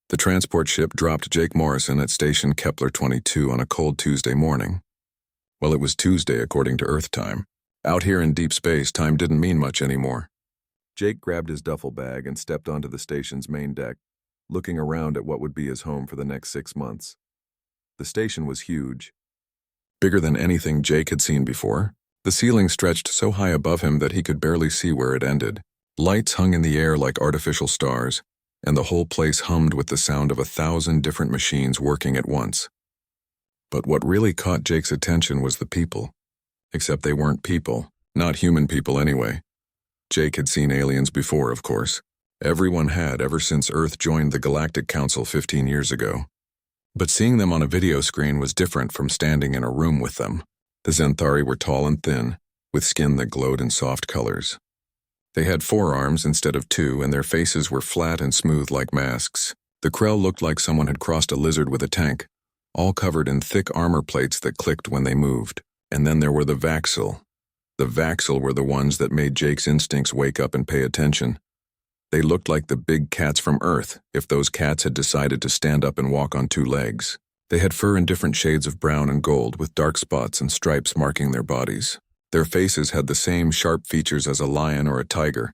The transport ship dropped Jake Morrison at Station Kepler 22 on a cold Tuesday morning. Well, it was Tuesday according to Earth time. Out here in deep space, time didn't mean much anymore. Jake grabbed his duffel bag and stepped onto the station's main deck, looking around at what would be his home for the next 6 months. The station was huge, bigger than anything Jake had seen before. The ceiling stretched so high above him that he could barely see where it ended. Lights hung in the air like artificial stars, and the whole place hummed with the sound of 1,000 different machines working at once. But what really caught Jake's attention was the people. Except they weren't people, not human people anyway. Jake had seen aliens before, of course. Everyone had ever since Earth joined the Galactic Council 15 years ago. But seeing them on a video screen was different from standing in a room with them. The Xanthari were tall and thin, with skin that glowed in soft colors. They had 4 arms instead of 2, and their faces were flat and smooth like masks. The Krell looked like someone had crossed a lizard with a tank, all covered in thick armor plates that clicked when they moved. And then there were the Vaxil. The Vaxil were the ones that made Jake's instincts wake up and pay attention. They looked like the big cats from Earth, if those cats had decided to stand up and walk on 2 legs. They had fur in different shades of brown and gold, with dark spots and stripes marking their bodies. Their faces had the same sharp features as a lion or a tiger,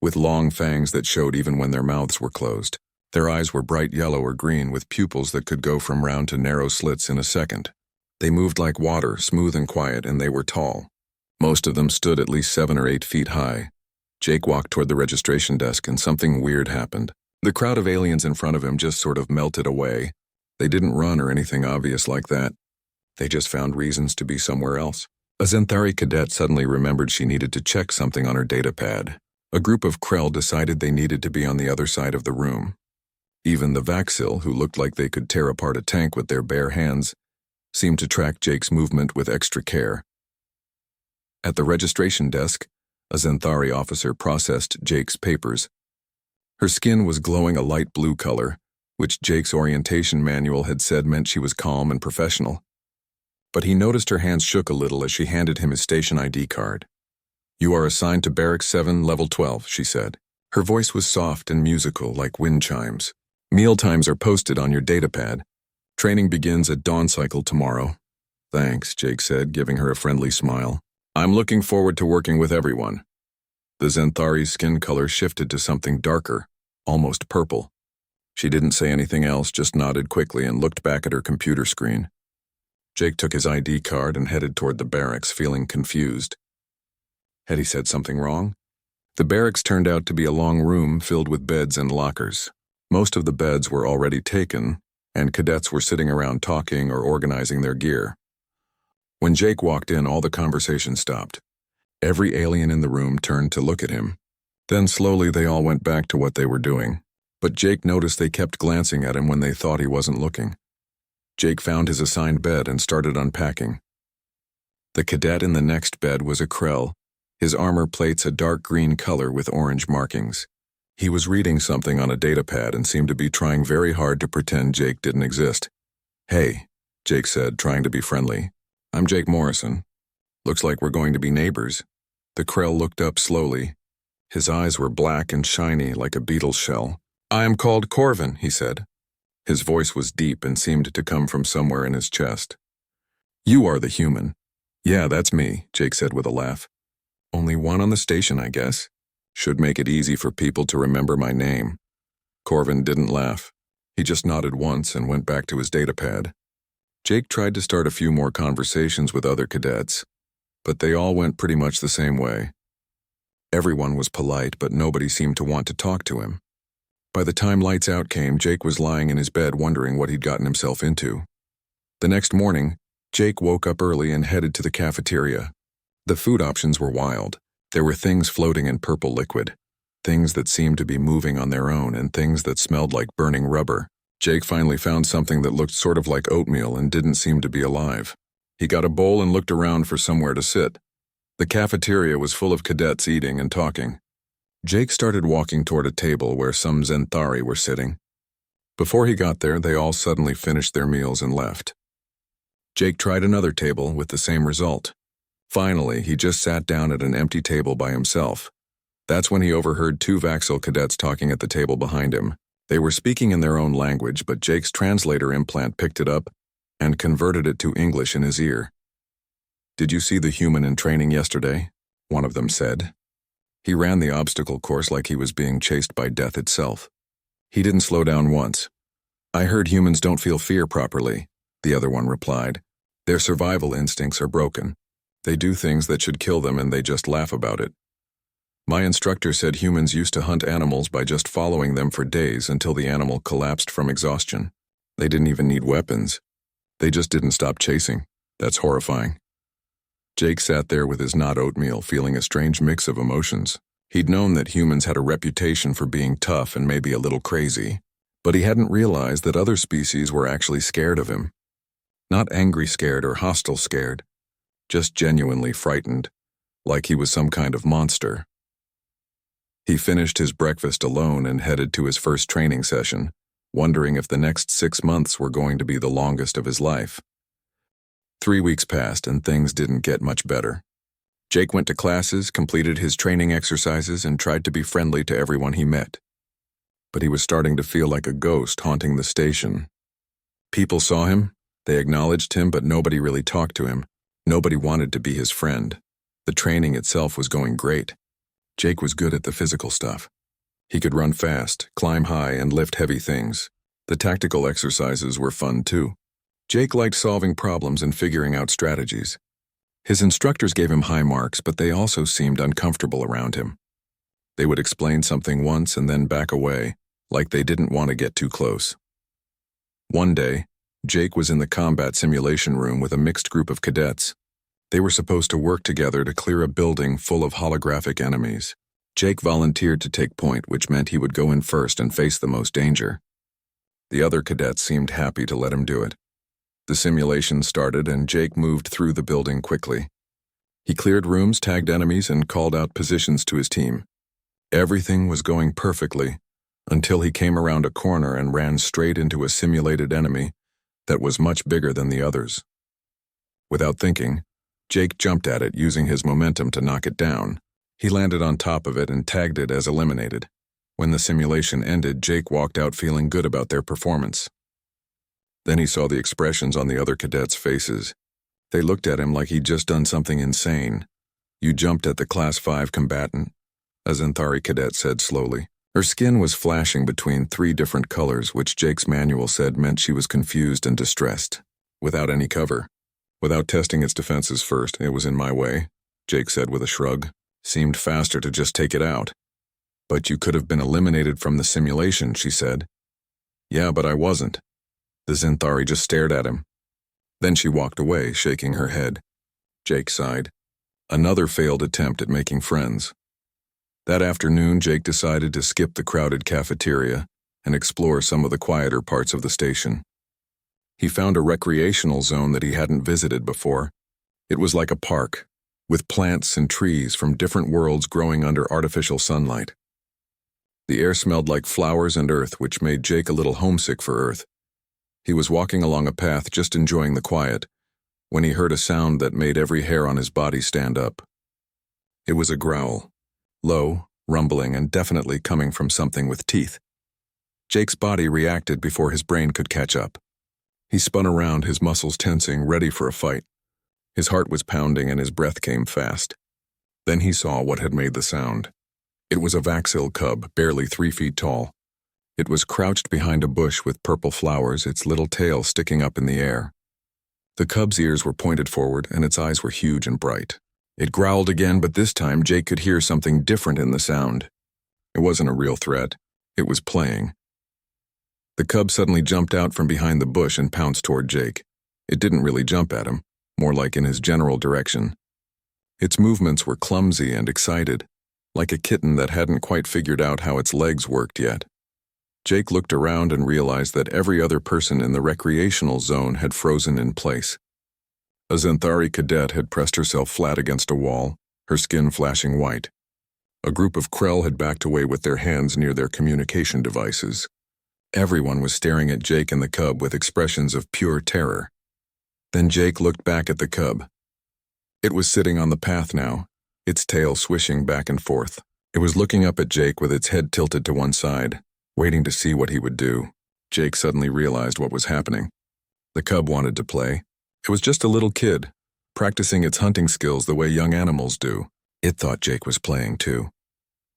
with long fangs that showed even when their mouths were closed. Their eyes were bright yellow or green, with pupils that could go from round to narrow slits in a second. They moved like water, smooth and quiet, and they were tall. Most of them stood at least 7 or 8 feet high. Jake walked toward the registration desk, and something weird happened. The crowd of aliens in front of him just sort of melted away. They didn't run or anything obvious like that. They just found reasons to be somewhere else. A Xanthari cadet suddenly remembered she needed to check something on her data pad. A group of Krell decided they needed to be on the other side of the room. Even the Vaxil, who looked like they could tear apart a tank with their bare hands, seemed to track Jake's movement with extra care. At the registration desk, a Xanthari officer processed Jake's papers. Her skin was glowing a light blue color, which Jake's orientation manual had said meant she was calm and professional. But he noticed her hands shook a little as she handed him his station ID card. "You are assigned to Barracks 7, Level 12, she said. Her voice was soft and musical like wind chimes. "Meal times are posted on your datapad. Training begins at dawn cycle tomorrow." "Thanks," Jake said, giving her a friendly smile. "I'm looking forward to working with everyone." The Xanthari's skin color shifted to something darker, almost purple. She didn't say anything else, just nodded quickly and looked back at her computer screen. Jake took his ID card and headed toward the barracks, feeling confused. Had he said something wrong? The barracks turned out to be a long room filled with beds and lockers. Most of the beds were already taken, and cadets were sitting around talking or organizing their gear. When Jake walked in, all the conversation stopped. Every alien in the room turned to look at him. Then slowly they all went back to what they were doing. But Jake noticed they kept glancing at him when they thought he wasn't looking. Jake found his assigned bed and started unpacking. The cadet in the next bed was a Krell, his armor plates a dark green color with orange markings. He was reading something on a datapad and seemed to be trying very hard to pretend Jake didn't exist. "Hey," Jake said, trying to be friendly. "I'm Jake Morrison. Looks like we're going to be neighbors." The Krell looked up slowly. His eyes were black and shiny like a beetle's shell. "I am called Corvin," he said. His voice was deep and seemed to come from somewhere in his chest. "You are the human." "Yeah, that's me," Jake said with a laugh. "Only one on the station, I guess. Should make it easy for people to remember my name." Corvin didn't laugh. He just nodded once and went back to his datapad. Jake tried to start a few more conversations with other cadets, but they all went pretty much the same way. Everyone was polite, but nobody seemed to want to talk to him. By the time lights out came, Jake was lying in his bed wondering what he'd gotten himself into. The next morning, Jake woke up early and headed to the cafeteria. The food options were wild. There were things floating in purple liquid, things that seemed to be moving on their own, and things that smelled like burning rubber. Jake finally found something that looked sort of like oatmeal and didn't seem to be alive. He got a bowl and looked around for somewhere to sit. The cafeteria was full of cadets eating and talking. Jake started walking toward a table where some Xanthari were sitting. Before he got there, they all suddenly finished their meals and left. Jake tried another table with the same result. Finally, he just sat down at an empty table by himself. That's when he overheard 2 Vaxil cadets talking at the table behind him. They were speaking in their own language, but Jake's translator implant picked it up and converted it to English in his ear. "Did you see the human in training yesterday?" one of them said. "He ran the obstacle course like he was being chased by death itself. He didn't slow down once. I heard humans don't feel fear properly," the other one replied. "Their survival instincts are broken. They do things that should kill them and they just laugh about it. My instructor said humans used to hunt animals by just following them for days until the animal collapsed from exhaustion. They didn't even need weapons. They just didn't stop chasing. That's horrifying." Jake sat there with his not oatmeal, feeling a strange mix of emotions. He'd known that humans had a reputation for being tough and maybe a little crazy, but he hadn't realized that other species were actually scared of him. Not angry scared or hostile scared, just genuinely frightened, like he was some kind of monster. He finished his breakfast alone and headed to his first training session, wondering if the next 6 months were going to be the longest of his life. 3 weeks passed and things didn't get much better. Jake went to classes, completed his training exercises, and tried to be friendly to everyone he met. But he was starting to feel like a ghost haunting the station. People saw him, they acknowledged him, but nobody really talked to him. Nobody wanted to be his friend. The training itself was going great. Jake was good at the physical stuff. He could run fast, climb high, and lift heavy things. The tactical exercises were fun too. Jake liked solving problems and figuring out strategies. His instructors gave him high marks, but they also seemed uncomfortable around him. They would explain something once and then back away, like they didn't want to get too close. One day, Jake was in the combat simulation room with a mixed group of cadets. They were supposed to work together to clear a building full of holographic enemies. Jake volunteered to take point, which meant he would go in first and face the most danger. The other cadets seemed happy to let him do it. The simulation started and Jake moved through the building quickly. He cleared rooms, tagged enemies, and called out positions to his team. Everything was going perfectly until he came around a corner and ran straight into a simulated enemy that was much bigger than the others. Without thinking, Jake jumped at it, using his momentum to knock it down. He landed on top of it and tagged it as eliminated. When the simulation ended, Jake walked out feeling good about their performance. Then he saw the expressions on the other cadets' faces. They looked at him like he'd just done something insane. "You jumped at the Class 5 combatant," a Xanthari cadet said slowly. Her skin was flashing between 3 different colors, which Jake's manual said meant she was confused and distressed. "Without any cover. Without testing its defenses first, it was in my way," Jake said with a shrug. "Seemed faster to just take it out." "But you could have been eliminated from the simulation," she said. "Yeah, but I wasn't." The Xanthari just stared at him. Then she walked away, shaking her head. Jake sighed. Another failed attempt at making friends. That afternoon, Jake decided to skip the crowded cafeteria and explore some of the quieter parts of the station. He found a recreational zone that he hadn't visited before. It was like a park, with plants and trees from different worlds growing under artificial sunlight. The air smelled like flowers and earth, which made Jake a little homesick for Earth. He was walking along a path, just enjoying the quiet, when he heard a sound that made every hair on his body stand up. It was a growl, low, rumbling, and definitely coming from something with teeth. Jake's body reacted before his brain could catch up. He spun around, his muscles tensing, ready for a fight. His heart was pounding and his breath came fast. Then he saw what had made the sound. It was a Vaxil cub, barely 3 feet tall. It was crouched behind a bush with purple flowers, its little tail sticking up in the air. The cub's ears were pointed forward, and its eyes were huge and bright. It growled again, but this time Jake could hear something different in the sound. It wasn't a real threat. It was playing. The cub suddenly jumped out from behind the bush and pounced toward Jake. It didn't really jump at him, more like in his general direction. Its movements were clumsy and excited, like a kitten that hadn't quite figured out how its legs worked yet. Jake looked around and realized that every other person in the recreational zone had frozen in place. A Xanthari cadet had pressed herself flat against a wall, her skin flashing white. A group of Krell had backed away with their hands near their communication devices. Everyone was staring at Jake and the cub with expressions of pure terror. Then Jake looked back at the cub. It was sitting on the path now, its tail swishing back and forth. It was looking up at Jake with its head tilted to one side, Waiting to see what he would do, Jake suddenly realized what was happening. The cub wanted to play. It was just a little kid, practicing its hunting skills the way young animals do. It thought Jake was playing too.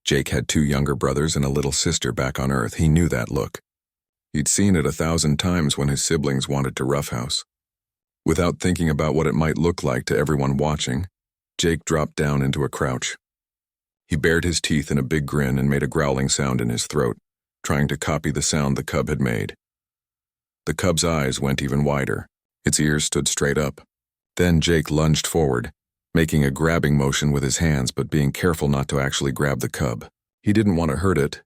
Jake had 2 younger brothers and a little sister back on Earth. He knew that look. He'd seen it 1,000 times when his siblings wanted to roughhouse. Without thinking about what it might look like to everyone watching, Jake dropped down into a crouch. He bared his teeth in a big grin and made a growling sound in his throat, trying to copy the sound the cub had made. The cub's eyes went even wider. Its ears stood straight up. Then Jake lunged forward, making a grabbing motion with his hands but being careful not to actually grab the cub. He didn't want to hurt it.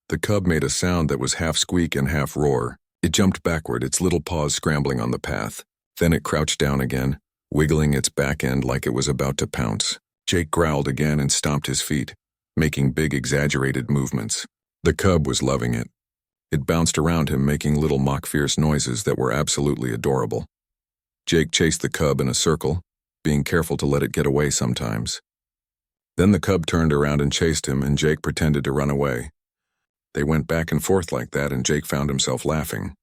The cub made a sound that was half squeak and half roar. It jumped backward, its little paws scrambling on the path. Then it crouched down again, wiggling its back end like it was about to pounce. Jake growled again and stomped his feet, making big exaggerated movements. The cub was loving it. It bounced around him, making little mock-fierce noises that were absolutely adorable. Jake chased the cub in a circle, being careful to let it get away sometimes. Then the cub turned around and chased him, and Jake pretended to run away. They went back and forth like that, and Jake found himself laughing.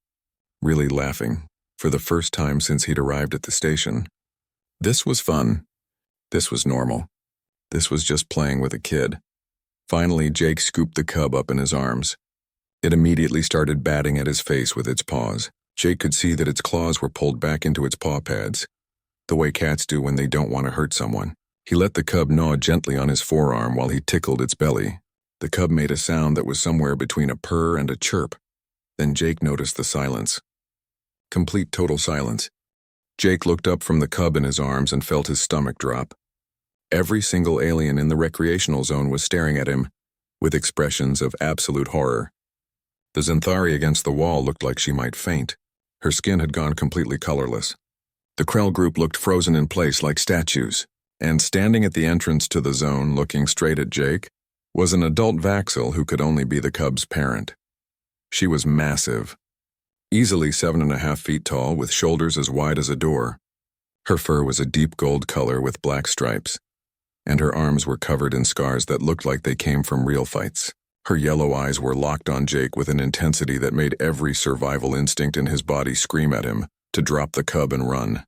Really laughing, for the first time since he'd arrived at the station. This was fun. This was normal. This was just playing with a kid. Finally, Jake scooped the cub up in his arms. It immediately started batting at his face with its paws. Jake could see that its claws were pulled back into its paw pads, the way cats do when they don't want to hurt someone. He let the cub gnaw gently on his forearm while he tickled its belly. The cub made a sound that was somewhere between a purr and a chirp. Then Jake noticed the silence. Complete total silence. Jake looked up from the cub in his arms and felt his stomach drop. Every single alien in the recreational zone was staring at him, with expressions of absolute horror. The Xanthari against the wall looked like she might faint. Her skin had gone completely colorless. The Krell group looked frozen in place like statues, and standing at the entrance to the zone looking straight at Jake was an adult Vaxil who could only be the cub's parent. She was massive, easily 7.5 feet tall with shoulders as wide as a door. Her fur was a deep gold color with black stripes, and her arms were covered in scars that looked like they came from real fights. Her yellow eyes were locked on Jake with an intensity that made every survival instinct in his body scream at him to drop the cub and run.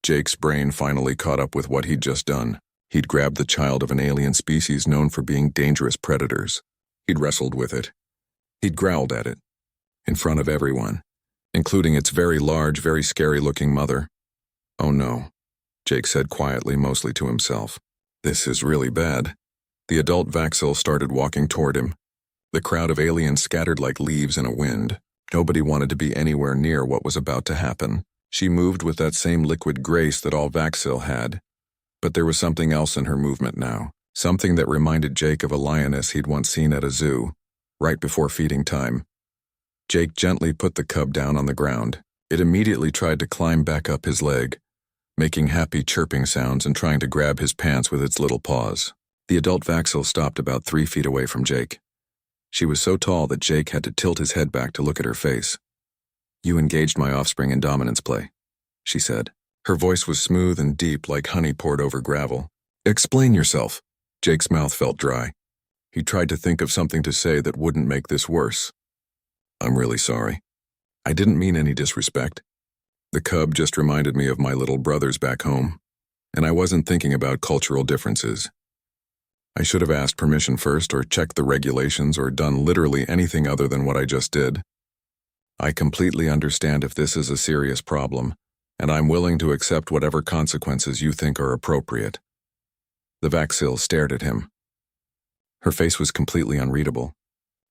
Jake's brain finally caught up with what he'd just done. He'd grabbed the child of an alien species known for being dangerous predators. He'd wrestled with it. He'd growled at it, in front of everyone, including its very large, very scary-looking mother. "Oh no," Jake said quietly, mostly to himself. "This is really bad." The adult Vaxil started walking toward him. The crowd of aliens scattered like leaves in a wind. Nobody wanted to be anywhere near what was about to happen. She moved with that same liquid grace that all Vaxil had. But there was something else in her movement now, something that reminded Jake of a lioness he'd once seen at a zoo, right before feeding time. Jake gently put the cub down on the ground. It immediately tried to climb back up his leg, making happy chirping sounds and trying to grab his pants with its little paws. The adult Vaxil stopped about 3 feet away from Jake. She was so tall that Jake had to tilt his head back to look at her face. "You engaged my offspring in dominance play," she said. Her voice was smooth and deep like honey poured over gravel. "Explain yourself." Jake's mouth felt dry. He tried to think of something to say that wouldn't make this worse. "I'm really sorry. I didn't mean any disrespect. The cub just reminded me of my little brothers back home, and I wasn't thinking about cultural differences. I should have asked permission first or checked the regulations or done literally anything other than what I just did. I completely understand if this is a serious problem, and I'm willing to accept whatever consequences you think are appropriate." The Vaxil stared at him. Her face was completely unreadable.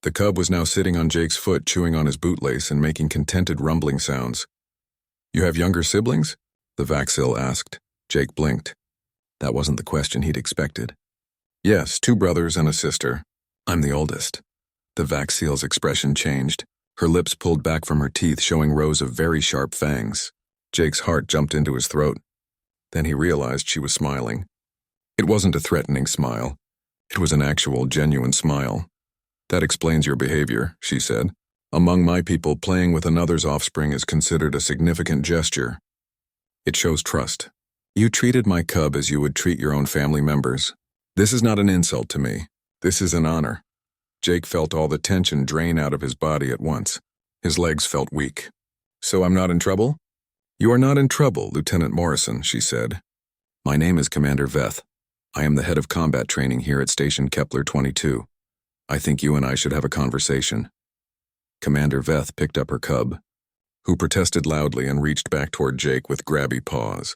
The cub was now sitting on Jake's foot, chewing on his bootlace and making contented rumbling sounds. "You have younger siblings?" the Vaxil asked. Jake blinked. That wasn't the question he'd expected. "Yes, 2 brothers and a sister. I'm the oldest." The Vaxil's expression changed. Her lips pulled back from her teeth, showing rows of very sharp fangs. Jake's heart jumped into his throat. Then he realized she was smiling. It wasn't a threatening smile. It was an actual, genuine smile. "That explains your behavior," she said. "Among my people, playing with another's offspring is considered a significant gesture. It shows trust. You treated my cub as you would treat your own family members. This is not an insult to me. This is an honor. Jake felt all the tension drain out of his body at once. His legs felt weak. "So I'm not in trouble?" "You are not in trouble, Lieutenant Morrison," she said. "My name is Commander Veth. I am the head of combat training here at Station Kepler 22. I think you and I should have a conversation." Commander Veth picked up her cub, who protested loudly and reached back toward Jake with grabby paws.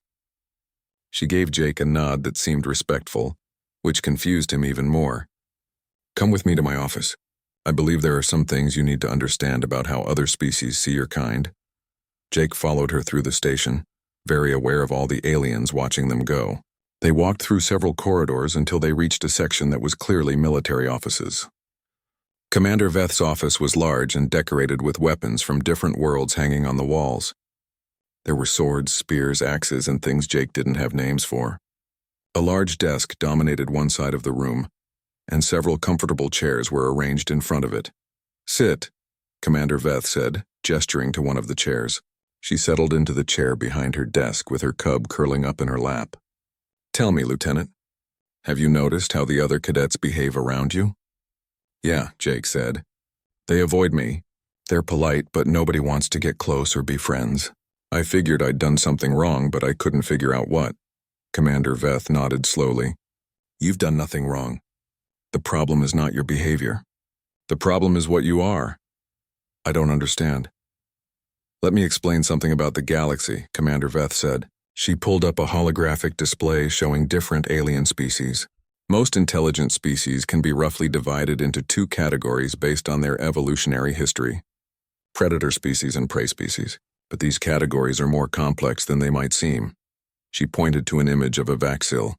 She gave Jake a nod that seemed respectful, which confused him even more. "Come with me to my office. I believe there are some things you need to understand about how other species see your kind." Jake followed her through the station, very aware of all the aliens watching them go. They walked through several corridors until they reached a section that was clearly military offices. Commander Veth's office was large and decorated with weapons from different worlds hanging on the walls. There were swords, spears, axes, and things Jake didn't have names for. A large desk dominated one side of the room, and several comfortable chairs were arranged in front of it. "Sit," Commander Veth said, gesturing to one of the chairs. She settled into the chair behind her desk with her cub curling up in her lap. "Tell me, Lieutenant, have you noticed how the other cadets behave around you?" "Yeah," Jake said. "They avoid me. They're polite, but nobody wants to get close or be friends. I figured I'd done something wrong, but I couldn't figure out what." Commander Veth nodded slowly. "You've done nothing wrong. The problem is not your behavior. The problem is what you are." "I don't understand." "Let me explain something about the galaxy," Commander Veth said. She pulled up a holographic display showing different alien species. Most intelligent species can be roughly divided into two categories based on their evolutionary history: predator species and prey species. But these categories are more complex than they might seem. She pointed to an image of a Vaxil.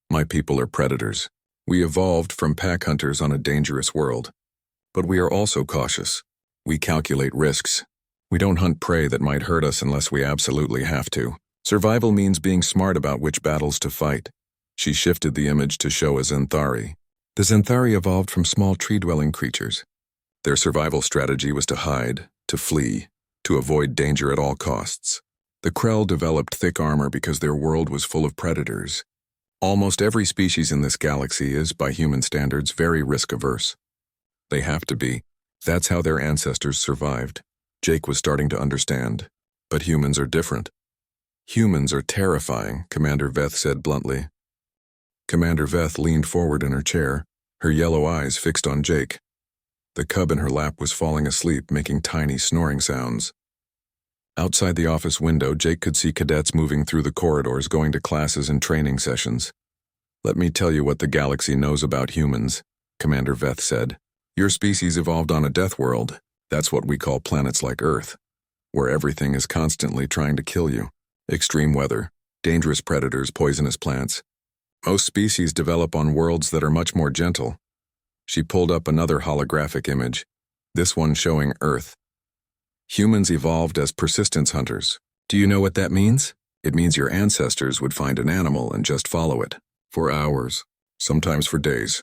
"My people are predators. We evolved from pack hunters on a dangerous world. But we are also cautious. We calculate risks. We don't hunt prey that might hurt us unless we absolutely have to. Survival means being smart about which battles to fight." She shifted the image to show a Xanthari. The Xanthari evolved from small tree-dwelling creatures. Their survival strategy was to hide, to flee, to avoid danger at all costs. The Krell developed thick armor because their world was full of predators. Almost every species in this galaxy is, by human standards, very risk-averse. They have to be. That's how their ancestors survived. Jake was starting to understand. But humans are different. "Humans are terrifying," Commander Veth said bluntly. Commander Veth leaned forward in her chair, her yellow eyes fixed on Jake. The cub in her lap was falling asleep, making tiny snoring sounds. Outside the office window, Jake could see cadets moving through the corridors going to classes and training sessions. "Let me tell you what the galaxy knows about humans," Commander Veth said. "Your species evolved on a death world. That's what we call planets like Earth, where everything is constantly trying to kill you. Extreme weather, dangerous predators, poisonous plants. Most species develop on worlds that are much more gentle." She pulled up another holographic image, this one showing Earth. "Humans evolved as persistence hunters. Do you know what that means? It means your ancestors would find an animal and just follow it. For hours, sometimes for days.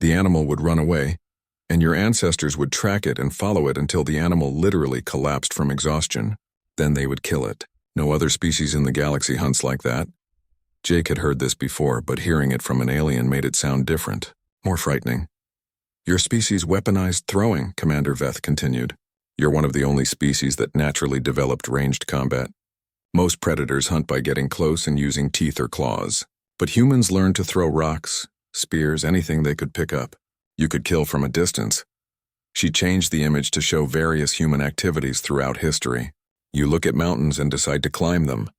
The animal would run away, and your ancestors would track it and follow it until the animal literally collapsed from exhaustion. Then they would kill it. No other species in the galaxy hunts like that." Jake had heard this before, but hearing it from an alien made it sound different, more frightening. "Your species weaponized throwing," Commander Veth continued. "You're one of the only species that naturally developed ranged combat. Most predators hunt by getting close and using teeth or claws. But humans learned to throw rocks, spears, anything they could pick up. You could kill from a distance." She changed the image to show various human activities throughout history. You look at mountains and decide to climb them.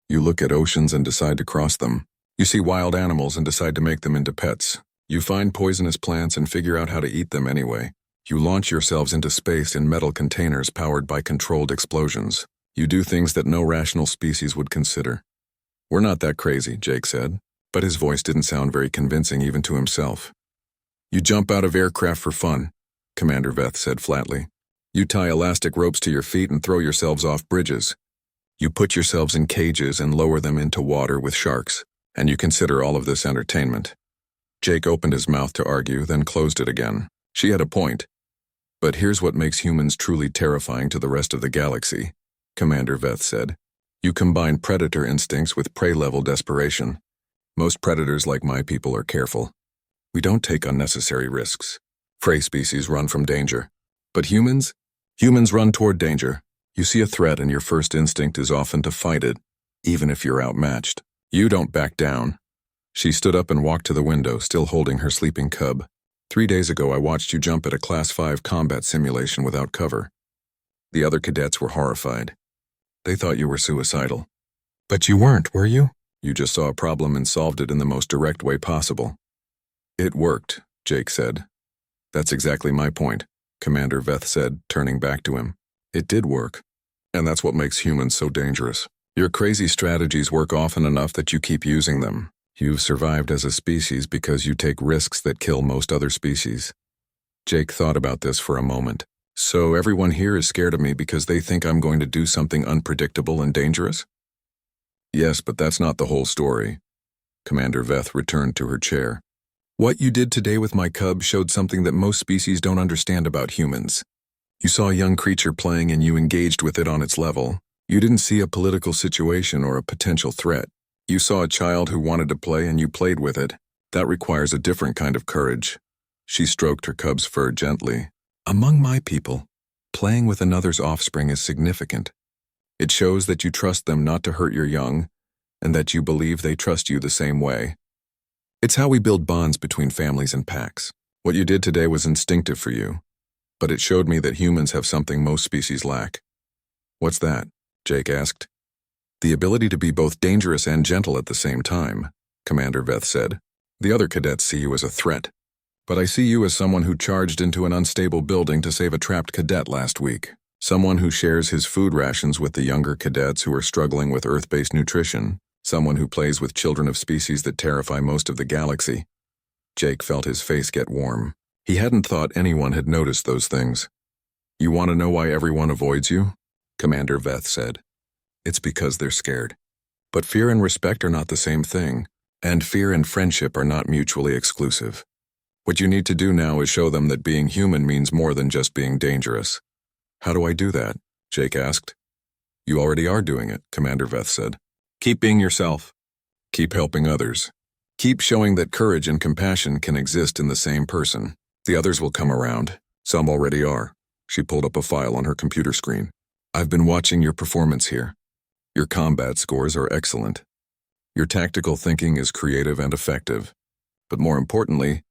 You look at oceans and decide to cross them. You see wild animals and decide to make them into pets. You find poisonous plants and figure out how to eat them anyway. You launch yourselves into space in metal containers powered by controlled explosions. You do things that no rational species would consider. "We're not that crazy," Jake said, but his voice didn't sound very convincing even to himself. "You jump out of aircraft for fun," Commander Veth said flatly. "You tie elastic ropes to your feet and throw yourselves off bridges. You put yourselves in cages and lower them into water with sharks, and you consider all of this entertainment." Jake opened his mouth to argue, then closed it again. She had a point. "But here's what makes humans truly terrifying to the rest of the galaxy," Commander Veth said. "You combine predator instincts with prey-level desperation. Most predators like my people are careful. We don't take unnecessary risks. Prey species run from danger. But humans? Humans run toward danger. You see a threat and your first instinct is often to fight it, even if you're outmatched. You don't back down. She stood up and walked to the window, still holding her sleeping cub. 3 days ago, I watched you jump at a Class 5 combat simulation without cover. The other cadets were horrified. They thought you were suicidal. But you weren't, were you? You just saw a problem and solved it in the most direct way possible. It worked, Jake said. That's exactly my point, Commander Veth said, turning back to him. It did work. And that's what makes humans so dangerous. Your crazy strategies work often enough that you keep using them. You've survived as a species because you take risks that kill most other species. Jake thought about this for a moment. So everyone here is scared of me because they think I'm going to do something unpredictable and dangerous? Yes, but that's not the whole story. Commander Veth returned to her chair. What you did today with my cub showed something that most species don't understand about humans. You saw a young creature playing and you engaged with it on its level. You didn't see a political situation or a potential threat. You saw a child who wanted to play and you played with it. That requires a different kind of courage. She stroked her cub's fur gently. Among my people, playing with another's offspring is significant. It shows that you trust them not to hurt your young, and that you believe they trust you the same way. It's how we build bonds between families and packs. What you did today was instinctive for you, but it showed me that humans have something most species lack. What's that? Jake asked. The ability to be both dangerous and gentle at the same time, Commander Veth said. The other cadets see you as a threat, but I see you as someone who charged into an unstable building to save a trapped cadet last week. Someone who shares his food rations with the younger cadets who are struggling with Earth-based nutrition. Someone who plays with children of species that terrify most of the galaxy. Jake felt his face get warm. He hadn't thought anyone had noticed those things. You want to know why everyone avoids you? Commander Veth said. It's because they're scared. But fear and respect are not the same thing, and fear and friendship are not mutually exclusive. What you need to do now is show them that being human means more than just being dangerous. How do I do that? Jake asked. You already are doing it, Commander Veth said. Keep being yourself. Keep helping others. Keep showing that courage and compassion can exist in the same person. The others will come around. Some already are. She pulled up a file on her computer screen. I've been watching your performance here. Your combat scores are excellent. Your tactical thinking is creative and effective. But more importantly,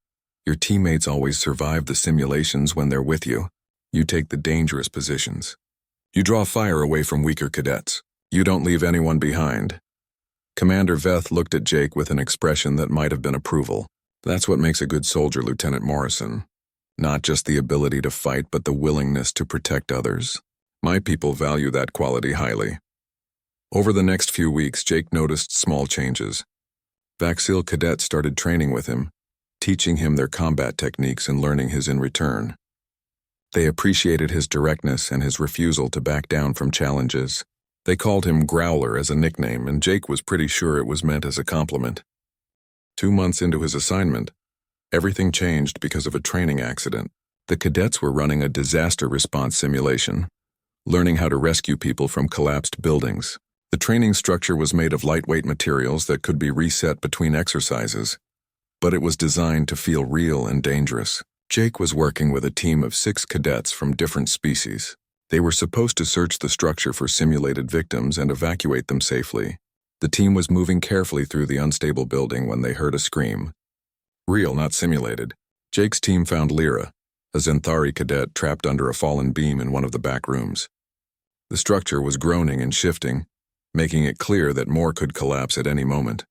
your teammates always survive the simulations when they're with you. You take the dangerous positions. You draw fire away from weaker cadets. You don't leave anyone behind. Commander Veth looked at Jake with an expression that might have been approval. That's what makes a good soldier, Lieutenant Morrison. Not just the ability to fight, but the willingness to protect others. My people value that quality highly. Over the next few weeks, Jake noticed small changes. Vaxil cadets started training with him, teaching him their combat techniques and learning his in return. They appreciated his directness and his refusal to back down from challenges. They called him Growler as a nickname, and Jake was pretty sure it was meant as a compliment. 2 months into his assignment, everything changed because of a training accident. The cadets were running a disaster response simulation, learning how to rescue people from collapsed buildings. The training structure was made of lightweight materials that could be reset between exercises, but it was designed to feel real and dangerous. Jake was working with a team of 6 cadets from different species. They were supposed to search the structure for simulated victims and evacuate them safely. The team was moving carefully through the unstable building when they heard a scream. Real, not simulated. Jake's team found Lyra, a Zenthari cadet trapped under a fallen beam in one of the back rooms. The structure was groaning and shifting, making it clear that more could collapse at any moment.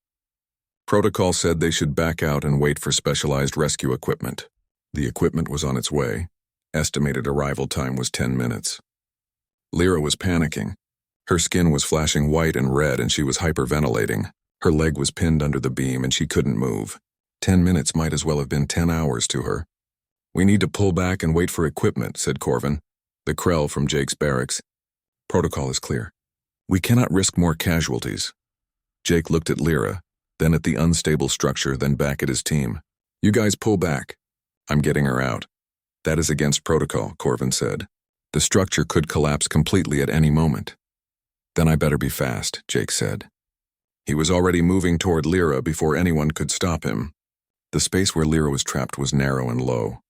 Protocol said they should back out and wait for specialized rescue equipment. The equipment was on its way. Estimated arrival time was 10 minutes. Lyra was panicking. Her skin was flashing white and red and she was hyperventilating. Her leg was pinned under the beam and she couldn't move. 10 minutes might as well have been 10 hours to her. We need to pull back and wait for equipment, said Corvin, the Krell from Jake's barracks. Protocol is clear. We cannot risk more casualties. Jake looked at Lyra, then at the unstable structure, then back at his team. You guys pull back. I'm getting her out. That is against protocol, Corvin said. The structure could collapse completely at any moment. Then I better be fast, Jake said. He was already moving toward Lyra before anyone could stop him. The space where Lyra was trapped was narrow and low.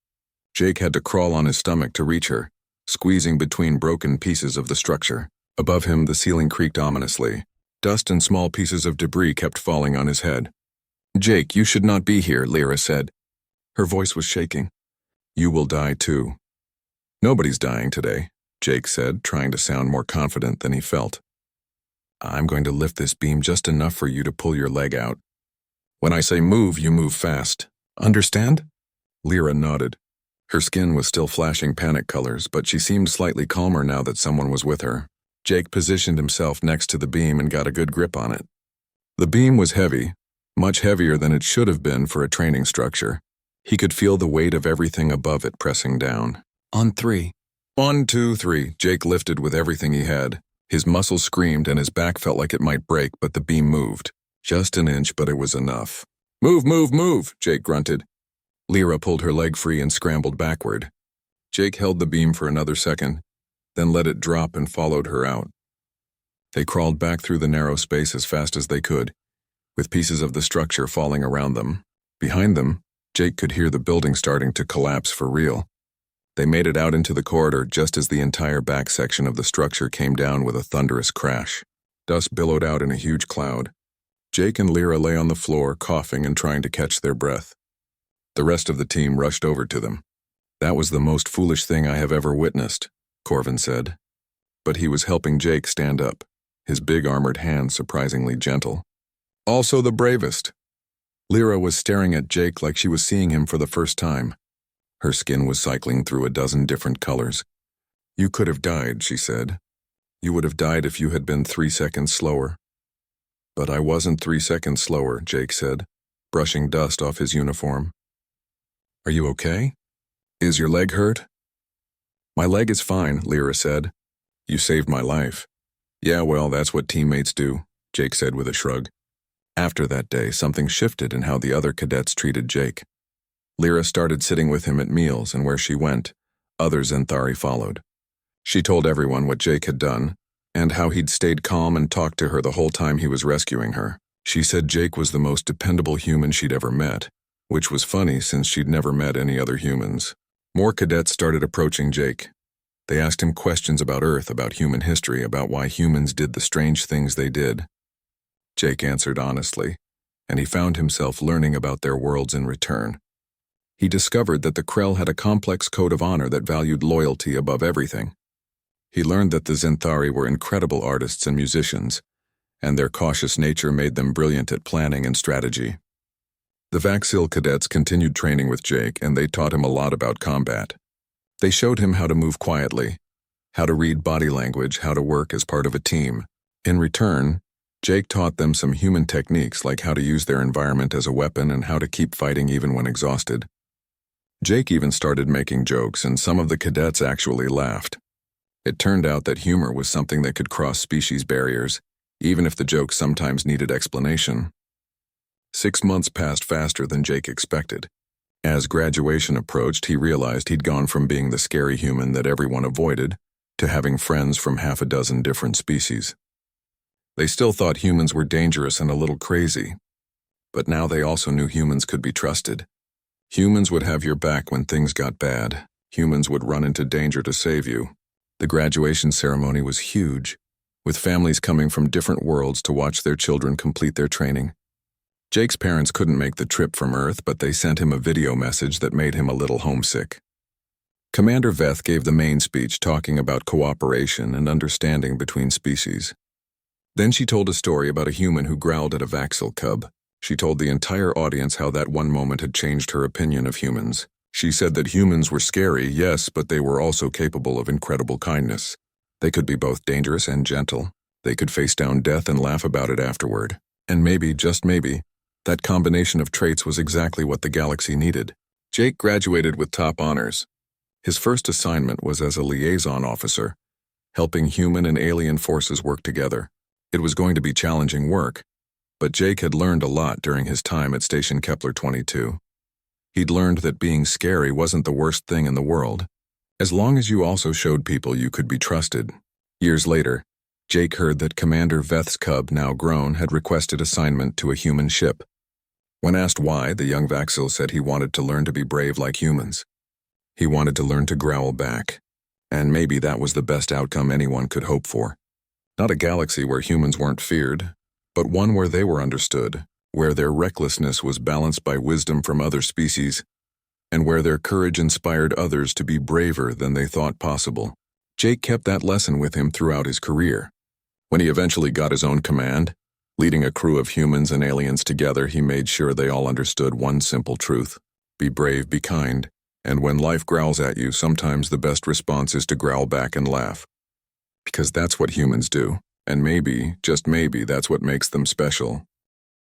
Jake had to crawl on his stomach to reach her, squeezing between broken pieces of the structure. Above him, the ceiling creaked ominously. Dust and small pieces of debris kept falling on his head. "Jake, you should not be here," Lyra said. Her voice was shaking. "You will die too." "Nobody's dying today," Jake said, trying to sound more confident than he felt. "I'm going to lift this beam just enough for you to pull your leg out. When I say move, you move fast. Understand?" Lyra nodded. Her skin was still flashing panic colors, but she seemed slightly calmer now that someone was with her. Jake positioned himself next to the beam and got a good grip on it. The beam was heavy, much heavier than it should have been for a training structure. He could feel the weight of everything above it pressing down. "On 3. 1, 2, 3. Jake lifted with everything he had. His muscles screamed and his back felt like it might break, but the beam moved. Just an inch, but it was enough. "Move, move, move," Jake grunted. Lyra pulled her leg free and scrambled backward. Jake held the beam for another second, then let it drop and followed her out. They crawled back through the narrow space as fast as they could, with pieces of the structure falling around them. Behind them, Jake could hear the building starting to collapse for real. They made it out into the corridor just as the entire back section of the structure came down with a thunderous crash. Dust billowed out in a huge cloud. Jake and Lyra lay on the floor, coughing and trying to catch their breath. The rest of the team rushed over to them. "That was the most foolish thing I have ever witnessed," Corvin said. But he was helping Jake stand up, his big armored hands surprisingly gentle. "Also the bravest." Lyra was staring at Jake like she was seeing him for the first time. Her skin was cycling through a dozen different colors. "You could have died," she said. "You would have died if you had been 3 seconds slower." "But I wasn't 3 seconds slower," Jake said, brushing dust off his uniform. "Are you okay? Is your leg hurt?" "My leg is fine," Lyra said. "You saved my life." "Yeah, well, that's what teammates do," Jake said with a shrug. After that day, something shifted in how the other cadets treated Jake. Lyra started sitting with him at meals, and where she went, other Zenthari followed. She told everyone what Jake had done, and how he'd stayed calm and talked to her the whole time he was rescuing her. She said Jake was the most dependable human she'd ever met, which was funny since she'd never met any other humans. More cadets started approaching Jake. They asked him questions about Earth, about human history, about why humans did the strange things they did. Jake answered honestly, and he found himself learning about their worlds in return. He discovered that the Krell had a complex code of honor that valued loyalty above everything. He learned that the Zenthari were incredible artists and musicians, and their cautious nature made them brilliant at planning and strategy. The Vaxil cadets continued training with Jake, and they taught him a lot about combat. They showed him how to move quietly, how to read body language, how to work as part of a team. In return, Jake taught them some human techniques like how to use their environment as a weapon and how to keep fighting even when exhausted. Jake even started making jokes, and some of the cadets actually laughed. It turned out that humor was something that could cross species barriers, even if the jokes sometimes needed explanation. 6 months passed faster than Jake expected. As graduation approached, he realized he'd gone from being the scary human that everyone avoided to having friends from 6 different species. They still thought humans were dangerous and a little crazy, but now they also knew humans could be trusted. Humans would have your back when things got bad. Humans would run into danger to save you. The graduation ceremony was huge, with families coming from different worlds to watch their children complete their training. Jake's parents couldn't make the trip from Earth, but they sent him a video message that made him a little homesick. Commander Veth gave the main speech talking about cooperation and understanding between species. Then she told a story about a human who growled at a Vaxil cub. She told the entire audience how that one moment had changed her opinion of humans. She said that humans were scary, yes, but they were also capable of incredible kindness. They could be both dangerous and gentle. They could face down death and laugh about it afterward. And maybe, just maybe, that combination of traits was exactly what the galaxy needed. Jake graduated with top honors. His first assignment was as a liaison officer, helping human and alien forces work together. It was going to be challenging work, but Jake had learned a lot during his time at Station Kepler 22. He'd learned that being scary wasn't the worst thing in the world, as long as you also showed people you could be trusted. Years later, Jake heard that Commander Veth's cub, now grown, had requested assignment to a human ship. When asked why, the young Vaxil said he wanted to learn to be brave like humans. He wanted to learn to growl back. And maybe that was the best outcome anyone could hope for. Not a galaxy where humans weren't feared, but one where they were understood, where their recklessness was balanced by wisdom from other species, and where their courage inspired others to be braver than they thought possible. Jake kept that lesson with him throughout his career. When he eventually got his own command, leading a crew of humans and aliens together, he made sure they all understood one simple truth: be brave, be kind, and when life growls at you, sometimes the best response is to growl back and laugh. Because that's what humans do, and maybe, just maybe, that's what makes them special.